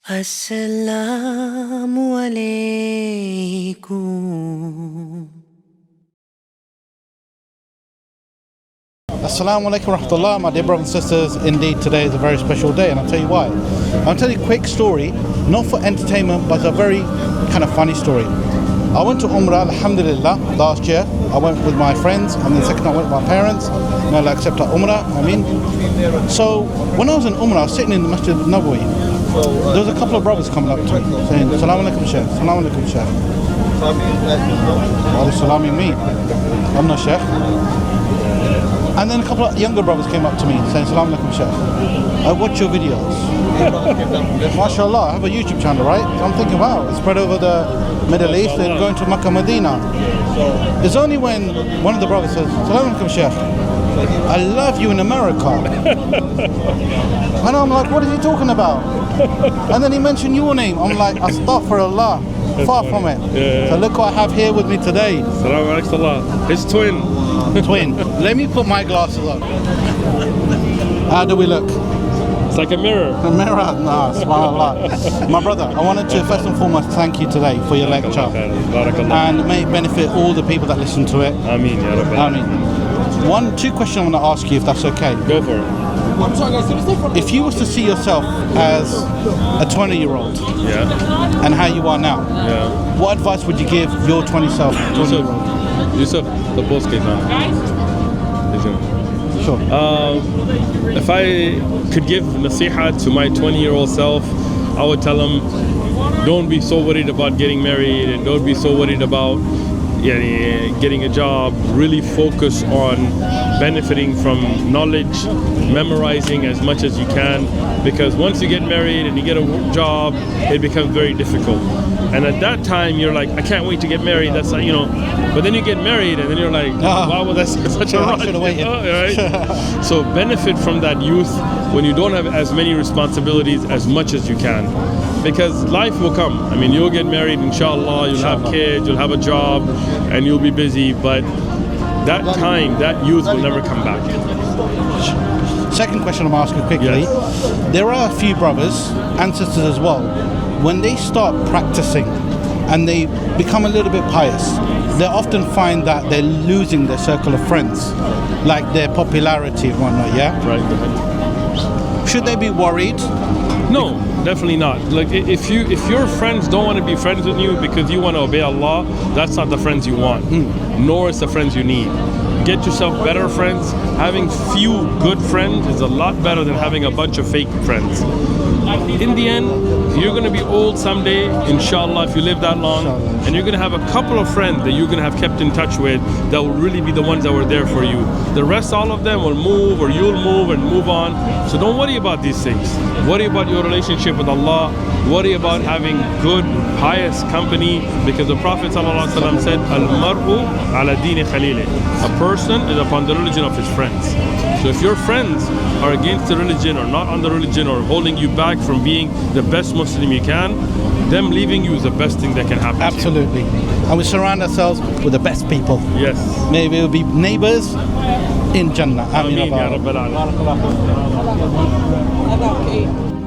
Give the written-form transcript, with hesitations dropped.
Assalamu alaikum. Assalamu alaikum rahmatullah, my dear brothers and sisters. Indeed, today is a very special day, and I'll tell you why. I'll tell you a quick story, not for entertainment, but a very kind of funny story. I went to Umrah, alhamdulillah, last year. I went with my friends, and then second I went with my parents. May Allah accept our Umrah, I mean. So, when I was in Umrah, I was sitting in the Masjid Nabawi. There was a couple of brothers coming up to me, saying, Assalamu alaikum Shaykh, Assalamu alaikum Shaykh. Why are they salaming me? I'm not Shaykh. And then a couple of younger brothers came up to me saying, Assalamu alaikum Shaykh, I watch your videos. MashaAllah, I have a YouTube channel, right? So I'm thinking, wow, it's spread over the Middle East and going to Makkah, Medina. It's only when one of the brothers says, Assalamu alaikum Shaykh, I love you in America. And I'm like, what is he talking about? And then he mentioned your name. I'm like, astaghfirullah, far from it. So look what I have here with me today. Assalamu alaikum. His twin. Twin. Let me put my glasses on. How do we look? It's like a mirror. A mirror? Nah, subhanallah. My brother, I wanted to first and foremost thank you today for your lecture. And may it benefit all the people that listen to it. Ameen, ya Rabbi. Ameen. Two questions I want to ask you, if that's okay. Go for it. If you was to see yourself as a 20-year-old, Yeah. and how you are now, Yeah. what advice would you give your 20-year-old? Yusuf, the post case on. Sure. If I could give nasiha to my 20-year-old self, I would tell him, don't be so worried about getting married, and don't be so worried about getting a job. Really focus on benefiting from knowledge, memorizing as much as you can, because once you get married and you get a job, it becomes very difficult. And at that time you're like, I can't wait to get married. That's like, but then you get married and then you're like, wow, well, that's such a rush. Right? So benefit from that youth when you don't have as many responsibilities as much as you can, because life will come. I mean, you'll get married, inshallah, you'll have kids, you'll have a job, and you'll be busy, but that time, that youth will never come back. Second question I'm asking quickly. Yes. There are a few brothers and sisters as well, when they start practicing and they become a little bit pious, they often find that they're losing their circle of friends, like their popularity and whatnot, yeah? Right. Should they be worried? No, definitely not. Like, if your friends don't want to be friends with you because you want to obey Allah, that's not the friends you want, nor is the friends you need. Get yourself better friends. Having few good friends is a lot better than having a bunch of fake friends. In the end, you're going to be old someday, inshallah, if you live that long, and you're going to have a couple of friends that you're going to have kept in touch with that will really be the ones that were there for you. The rest, all of them will move, or you'll move and move on. So don't worry about these things. Worry about your relationship with Allah. Worry about having good, pious company, because the Prophet ﷺ said, Al-mar'u ala dini khalili. A person is upon the religion of his friends. So if your friends are against the religion, or not on the religion, or holding you back from being the best Muslim you can, them leaving you is the best thing that can happen. Absolutely. And we surround ourselves with the best people. Yes. Maybe we'll be neighbors in Jannah. Ameen ya Rabbal Alamin.